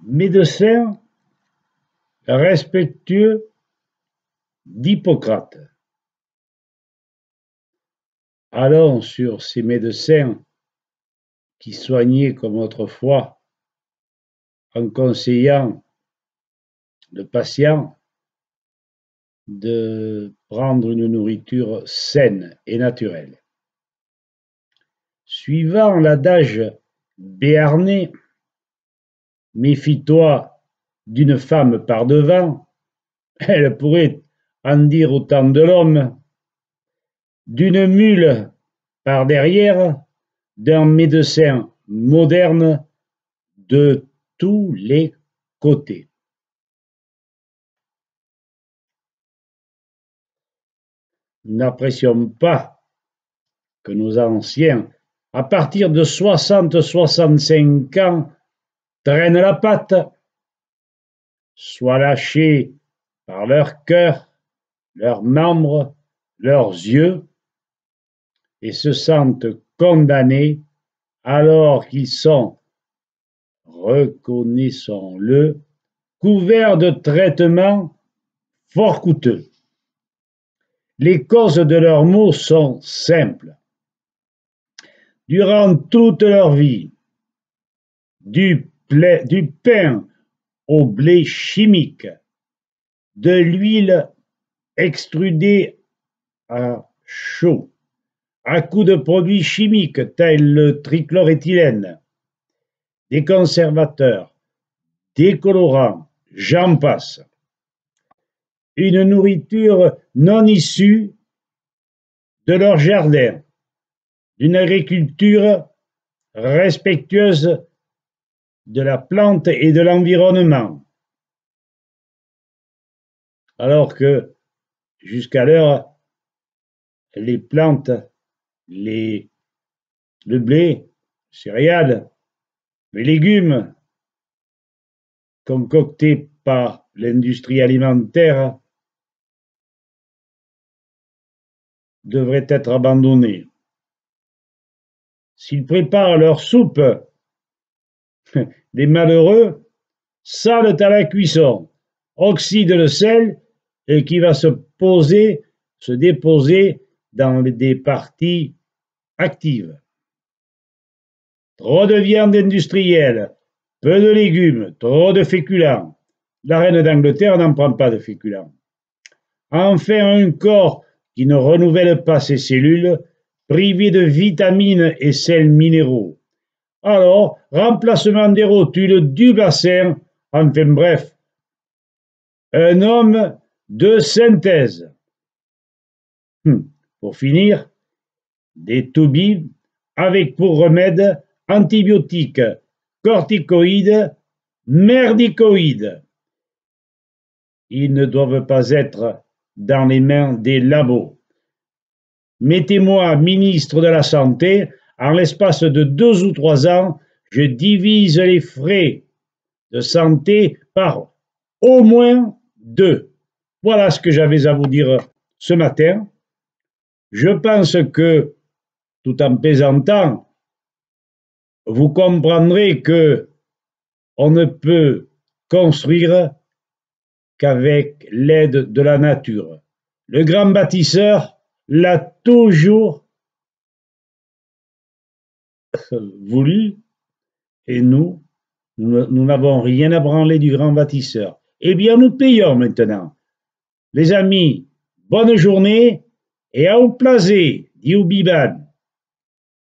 médecin respectueux d'Hippocrate. Allons sur ces médecins qui soignaient comme autrefois en conseillant le patient de prendre une nourriture saine et naturelle. Suivant l'adage béarnais, méfie-toi d'une femme par devant, elle pourrait en dire autant de l'homme, d'une mule par derrière, d'un médecin moderne de tous les côtés. N'apprécions pas que nos anciens, à partir de 60-65 ans, traînent la patte, soient lâchés par leur cœur, leurs membres, leurs yeux, et se sentent condamnés alors qu'ils sont, reconnaissons-le, couverts de traitements fort coûteux. Les causes de leurs maux sont simples. Durant toute leur vie, du pain au blé chimique, de l'huile extrudée à chaud, à coups de produits chimiques tels le trichloréthylène, des conservateurs, des colorants, j'en passe. Une nourriture non issue de leur jardin, d'une agriculture respectueuse de la plante et de l'environnement. Alors que jusqu'alors, les plantes, le blé, céréales, les légumes concoctés par l'industrie alimentaire devraient être abandonnés. S'ils préparent leur soupe, les malheureux salent à la cuisson, oxydent le sel et qui va se déposer dans des parties actives. Trop de viande industrielle, peu de légumes, trop de féculents. La reine d'Angleterre n'en prend pas de féculents. Enfin, un corps qui ne renouvelle pas ses cellules, privé de vitamines et sels minéraux. Alors, remplacement des rotules, du bassin, enfin bref, un homme de synthèse. Pour finir, des toubibs avec pour remède antibiotiques, corticoïdes, merdicoïdes. Ils ne doivent pas être dans les mains des labos. Mettez-moi ministre de la Santé, en l'espace de 2 ou 3 ans, je divise les frais de santé par au moins 2. Voilà ce que j'avais à vous dire ce matin. Je pense que, tout en plaisantant, vous comprendrez que on ne peut construire qu'avec l'aide de la nature. Le grand bâtisseur l'a toujours voulu et nous n'avons rien à branler du grand bâtisseur. Eh bien, nous payons maintenant. Les amis, bonne journée et au plaisir, dit Biban.